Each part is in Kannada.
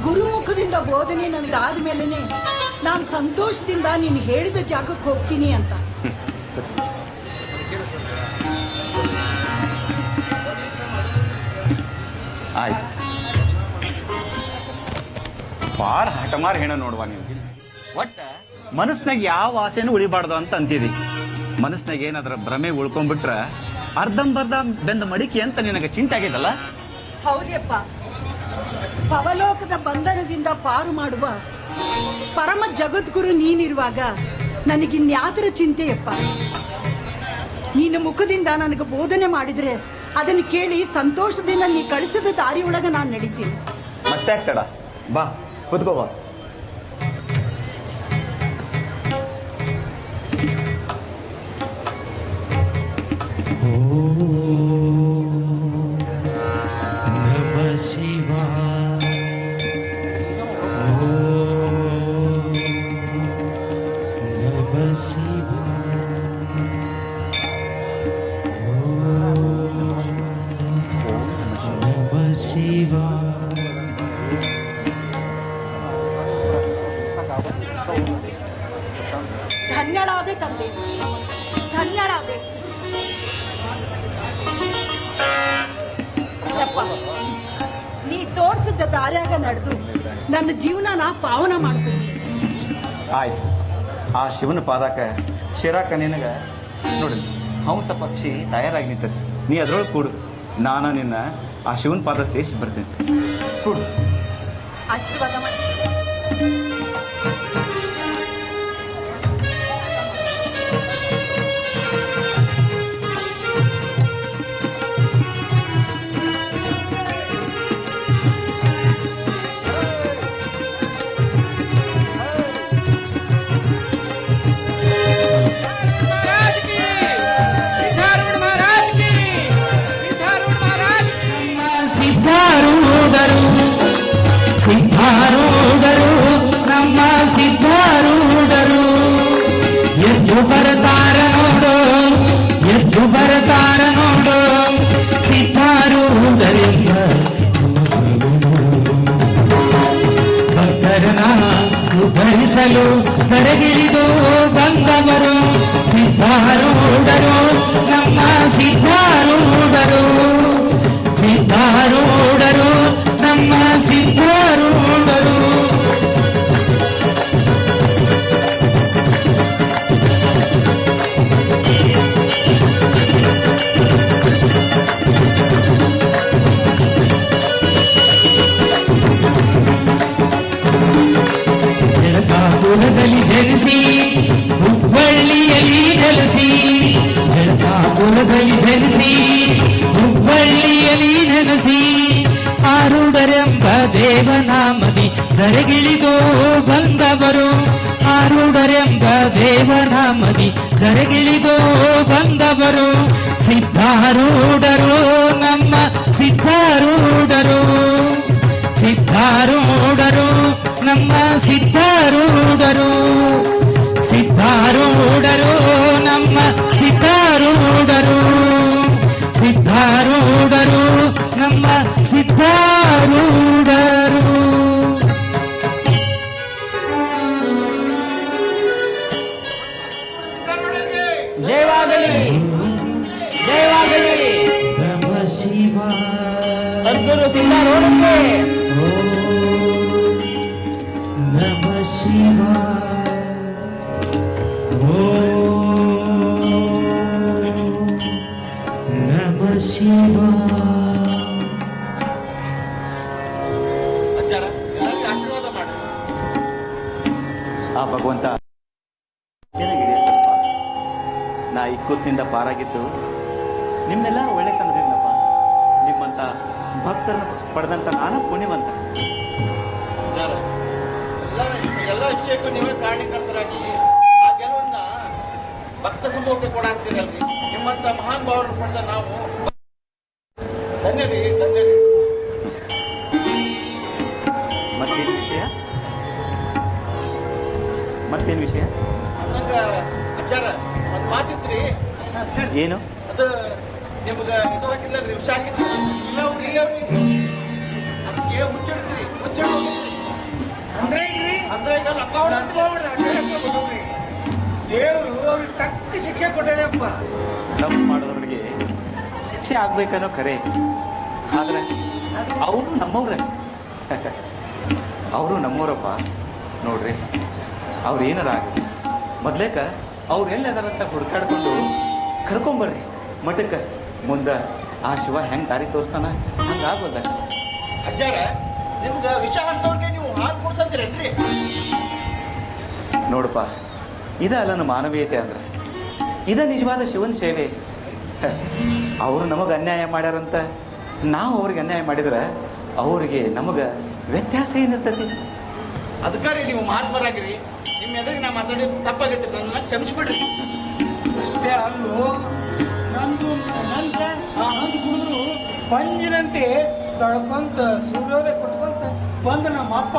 ಗುರುಮುಖದಿಂದ ಬೋಧನೆ ನನಗಾದ ಮೇಲೇನೆ ನಾನು ಸಂತೋಷದಿಂದ ನೀನು ಹೇಳಿದ ಜಾಗಕ್ಕೆ ಹೋಗ್ತೀನಿ ಅಂತ. ಆಯ್ತು, ಬಾಳ ಹಠಮಾರ್ ಹೆಣ ನೋಡುವ ನೀವು. ಒಟ್ಟ ಮನಸ್ನಾಗ ಯಾವ ಆಸೆನೂ ಉಳಿಬಾರ್ದು ಅಂತ ಅಂತಿದಿ. ಮನಸ್ನಾಗ ಏನಾದ್ರ ಭ್ರಮೆ ಉಳ್ಕೊಂಡ್ಬಿಟ್ರ ಅರ್ಧಂಬರ್ಧ ಬೆಂದ ಮಡಿಕೆ ಅಂತ ನಿನಗೆ ಚಿಂತೆ ಆಗಿದಲ್ಲ? ಹೌದಪ್ಪ, ಪವಲೋಕದ ಬಂಧನದಿಂದ ಪಾರು ಮಾಡುವ ಪರಮ ಜಗದ್ಗುರು ನೀನಿರುವಾಗ ನನಗಿನ್ಯಾತರ ಚಿಂತೆಯಪ್ಪ. ನಿನ್ನ ಮುಖದಿಂದ ನನಗೆ ಬೋಧನೆ ಮಾಡಿದ್ರೆ ಅದನ್ನು ಕೇಳಿ ಸಂತೋಷದಿಂದ ನೀ ಕಳಿಸಿದ ದಾರಿಯೊಳಗೆ ನಾನು ನಡೀತೀನಿ. ಮತ್ತೆ ತಡ, ಬಾ ಕೂತ್ಕೋ ಬಾ. ಧನ್ಯಳಾದೆ ತಂದೆ, ಧನ್ಯಳಾದೆ. ನೀ ತೋರ್ಸಿದ್ದ ದಾರ್ಯಾಗ ನಡೆದು ನನ್ನ ಜೀವನನ ಪಾವನ ಮಾಡ್ತೀನಿ. ಆಯ್ತು, ಆ ಶಿವನ ಪಾದಕ ಶಿರಾಕ ನಿನಗ ನೋಡಿ ಹಂಸ ಪಕ್ಷಿ ತಯಾರಾಗಿ ನಿಂತದೆ. ನೀ ಅದ್ರೊಳಗೆ ಕೂಡು, ನಾನು ನಿನ್ನ ಆ ಶಿವನ ಪಾದ ಸೇರಿಸಿ ಬರ್ತೇನೆ. ಕೂಡು. ಆಶೀರ್ವಾದ ಮಾಡಿ. ಸಿದ್ಧಾರೂಢರು ನಮ್ಮ ಸಿದ್ಧಾರೂಢರು ಎದ್ದು ಬರತಾರ ನೋಡು, ಎದ್ದು ಬರತಾರ ನೋಡು ಸಿದ್ಧಾರೂಢರೆಂಬ ಭಕ್ತರನ ಉದ್ಧರಿಸಲು ಕರೆಗಿಳಿದು ಬಂದವರು ಸಿದ್ಧಾರೂಢರು ನಮ್ಮ ಸಿದ್ಧಾರೂಢರು, ಸಿದ್ಧಾರೂಢರು ನಮ್ಮ ಸಿದ್ಧಾರೂಢರು. ಜಳಕಾಪುರದಲ್ಲಿ ಜನಿಸಿ ಹುಬ್ಬಳ್ಳಿಯಲ್ಲಿ ನೆಲೆಸಿ, ಜಳಕಾಪುರದಲ್ಲಿ ಜನಿಸಿ ಹುಬ್ಬಳ್ಳಿಯಲ್ಲಿ ನೆಲೆಸಿ ಆರೂಢರೆಂಬ ದೇವನಾಮದಿ ಧರೆಗಿಳಿದು ಬಂದವರು, ಆರೂಢರೆಂಬ ದೇವನಾಮದಿ ಧರೆಗಿಳಿದು ಬಂದವರು ಸಿದ್ಧಾರೂಢರು ನಮ್ಮ ಸಿದ್ಧಾರೂಢರು, ಸಿದ್ಧಾರೂಢರು ನಮ್ಮ ಸಿದ್ಧಾರೂಢರು, ಸಿದ್ಧಾರೂಢರು ನಮ್ಮ ಸಿದ್ಧಾರೂಢರು, ಸಿದ್ಧಾರೂಢರು ನಮ್ಮ ಸಿದ್ಧಾರೂಢರು. ಜಯವಾಗಲಿ, ಜಯವಾಗಲಿ. ನಮ ಶಿವ ಸದ್ಗುರು ಸಿದ್ಧಾರೂಢಕ್ಕೆ. ನಮ ಶಿವ ನಮ ಶಿವ. ಆ ಭಗವಂತ ಚೆನ್ನಾಗಿದೆ. ಸ್ವಲ್ಪ ನಾ ಇಕ್ಕೂತ್ನಿಂದ ಪಾರಾಗಿದ್ದು ನಿಮ್ಮೆಲ್ಲರೂ ಒಳ್ಳೆತನದಿಂದಪ್ಪ. ನಿಮ್ಮಂತ ಭಕ್ತರನ್ನು ಪಡೆದಂತ ನಾನು ಪುಣ್ಯವಂತ. ಎಲ್ಲ ಇಷ್ಟಕ್ಕೂ ನೀವೇ ಕಾರಣಕರ್ತರಾಗಿ ಆ ಗೆಲುವನ್ನ ಭಕ್ತ ಸಮೂಹಕ್ಕೆ ಕೊಡಾಕ್ತೀರಲ್ರಿ. ನಿಮ್ಮಂತ ಮಹಾನ್ ಭಾವರನ್ನು ಪಡೆದ ನಾವು ಧನ್ಯರಿ, ಧನ್ಯರಿ. ಮತ್ತೇನು ವಿಷಯ? ಮತ್ತೇನು ವಿಷಯ? ನಂಗೆ ಅಜ್ಜಾರ ಒಂದು ಮಾತಿತ್ರಿ. ಏನು? ಅದು ನಿಮ್ಗೆ ಇದು ಹಾಕಿದ್ರಲ್ರಿ, ವಿಷ ಹಾಕಿದ್ರಿ. ಇಲ್ಲ ಅವ್ರಿ ಅದಕ್ಕೆ ಹುಚ್ಚಿಡ್ತೀರಿ. ಅಂದ್ರೆ ಈಗ ಲಕ್ಕಾವಡ ಅಂತ ಹೋಗ್ಬಿಡ್ರಿ. ದೇವರು ಅವ್ರಿಗೆ ತಕ್ಕ ಶಿಕ್ಷೆ ಕೊಟ್ಟಾರಪ್ಪ. ತಪ್ಪು ಮಾಡಿದವರಿಗೆ ಶಿಕ್ಷೆ ಆಗ್ಬೇಕನ್ನೋ ಖರೆ, ಆದ್ರೆ ಅವರು ನಮ್ಮವ್ರೆ. ಅವರು ನಮ್ಮವರಪ್ಪ. ನೋಡ್ರಿ, ಅವ್ರು ಏನಾರ ಆಗಲಿ, ಮೊದ್ಲೇಕ ಅವ್ರು ಎಲ್ಲದಾರಂತ ಹುಡ್ಕಾಡ್ಕೊಂಡು ಕರ್ಕೊಂಬರ್ರಿ ಮಠಕ್ಕೆ. ಮುಂದೆ ಆ ಶಿವ ಹೆಂಗೆ ದಾರಿ ತೋರ್ಸನ ಹಂಗಾಗೋದ. ಅಜ್ಜಾರ, ನಿಮ್ಗೆ ವಿಷ ಅಂತವ್ರಿಗೆ ನೀವು ಹಾಲು ಕುಡ್ಸಂತೀರೇನ್ರಿ? ನೋಡಪ್ಪ, ಇದ ಅಲ್ಲ ಮಾನವೀಯತೆ ಅಂದ್ರೆ, ಇದ ನಿಜವಾದ ಶಿವನ ಸೇವೆ. ಅವರು ನಮಗೆ ಅನ್ಯಾಯ ಮಾಡ್ಯಾರಂತ ನಾವು ಅವ್ರಿಗೆ ಅನ್ಯಾಯ ಮಾಡಿದ್ರೆ ಅವ್ರಿಗೆ ನಮಗೆ ವ್ಯತ್ಯಾಸ ಏನಿರ್ತೈತಿ? ಅದಕ್ಕಾರಿ ನೀವು ಮಹಾತ್ಮರಾಗಿರಿ. ನಿಮ್ಮ ಎದುರಿಗೆ ನಾ ಮಾತಾಡಿದ್ದು ತಪ್ಪಾಗೈತೆ, ನನ್ನ ಕ್ಷಮಿಸ್ಬಿಡ್ರಿ. ಅಷ್ಟೇ ಅಲ್ಲೂ ನಂದು ಕುಡಿದ್ರು ಪಂಜಿನಂತೆ ತಳ್ಕೊಂತ ಸೂರ್ಯೋದಯ ಕೊಟ್ಕೊಂತ ಬಂದ ನಮ್ಮ ಅಪ್ಪ.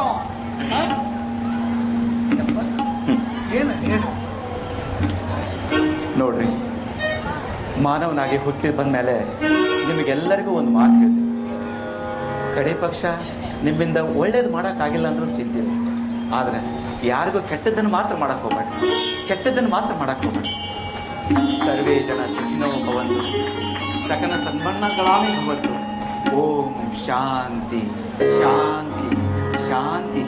ಏನು ನೋಡ್ರಿ, ಮಾನವನಾಗಿ ಹುಟ್ಟಿ ಬಂದ ಮೇಲೆ ನಿಮಗೆಲ್ಲರಿಗೂ ಒಂದು ಮಾತು ಹೇಳ್ತೀನಿ. ಕಡೆ ಪಕ್ಷ ನಿಮ್ಮಿಂದ ಒಳ್ಳೇದು ಮಾಡೋಕ್ಕಾಗಿಲ್ಲ ಅಂದ್ರೂ ಚಿಂತೆ, ಆದರೆ ಯಾರಿಗೂ ಕೆಟ್ಟದ್ದನ್ನು ಮಾತ್ರ ಮಾಡಕ್ಕೆ ಹೋಗ್ಬೇಡಿ. ಕೆಟ್ಟದ್ದನ್ನು ಮಾತ್ರ ಮಾಡಕ್ಕೆ ಹೋಗ್ಬೇಡಿ. ಸರ್ವೇ ಜನ ಸುಖಿನೋ ಭವಂತು, ಸಕಲ ಸನ್ಮನ್ನಗಳಾಮಿ ಭವಂತು. ಓಂ ಶಾಂತಿ ಶಾಂತಿ ಶಾಂತಿ.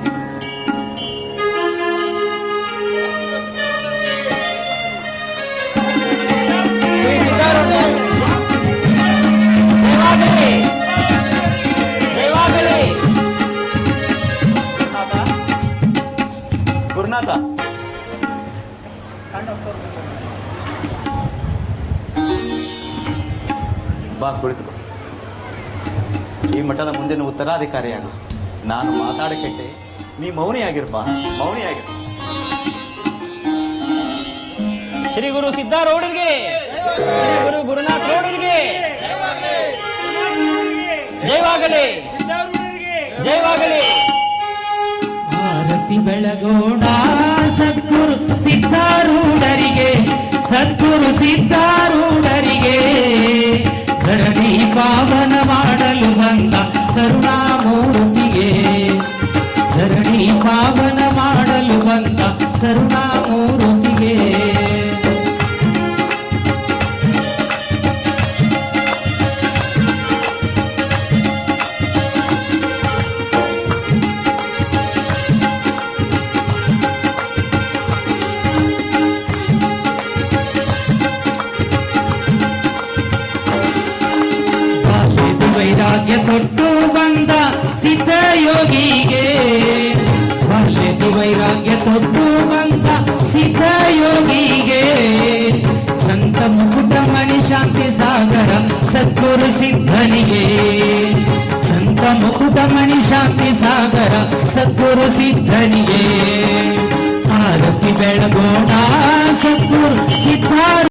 ಗುರುನಾಥ, ಬಾ ಕುಳಿತುಕೋ. ಈ ಮಠದ ಮುಂದಿನ ಉತ್ತರಾಧಿಕಾರಿಯಾಗು. ನಾನು ಮಾತಾಡಕೆಟ್ಟೆ, ನೀ ಮೌನಿಯಾಗಿರ್ಪ, ಮೌನಿಯಾಗಿರ್. ಶ್ರೀ ಗುರು ಸಿದ್ಧಾರೂಢರಿಗೆ, ಶ್ರೀ ಗುರು ಗುರುನಾಥ ರೋಡರಿಗೆ ಜಯವಾಗಲಿ, ಜಯವಾಗಲಿ. ಆರತಿ ಬೆಳಗೋಣ ಸದ್ಗುರು ಸಿದ್ಧಾರೂಢರಿಗೆ, ಸದ್ಗುರು ಸಿದ್ಧಾರೂಢರಿಗೆ. ಧರಣಿ ಪಾವನ ಮಾಡಲು ಬಂದ ಕರುಣಾಮೂರ್ತಿಗೆ, ಧರಣಿ ಪಾವನ ಮಾಡಲು ಬಂದ ಕರುಣಾಮೂರ್ತಿಗೆ. ವೈರಾಗ್ಯ ತೊಟ್ಟು ಬಂದ ಸಿದ್ಧಯೋಗಿಗೆ, ಬಾಲ್ಯದಿ ವೈರಾಗ್ಯ ತೊಟ್ಟು ಬಂದ ಸಿದ್ಧಯೋಗಿಗೆ. ಸಂತ ಮುಕುಟಮಣಿ ಶಾಂತಿ ಸಾಗರ ಸದ್ಗುರು ಸಿದ್ಧನಿಗೆ, ಸಂತ ಮುಕುಟಮಣಿ ಶಾಂತಿ ಸಾಗರ ಸದ್ಗುರು ಸಿದ್ಧನಿಗೆ. ಆರತಿ ಬೆಳಗೋಣ ಸದ್ಗುರು ಸಿದ್ಧಾರ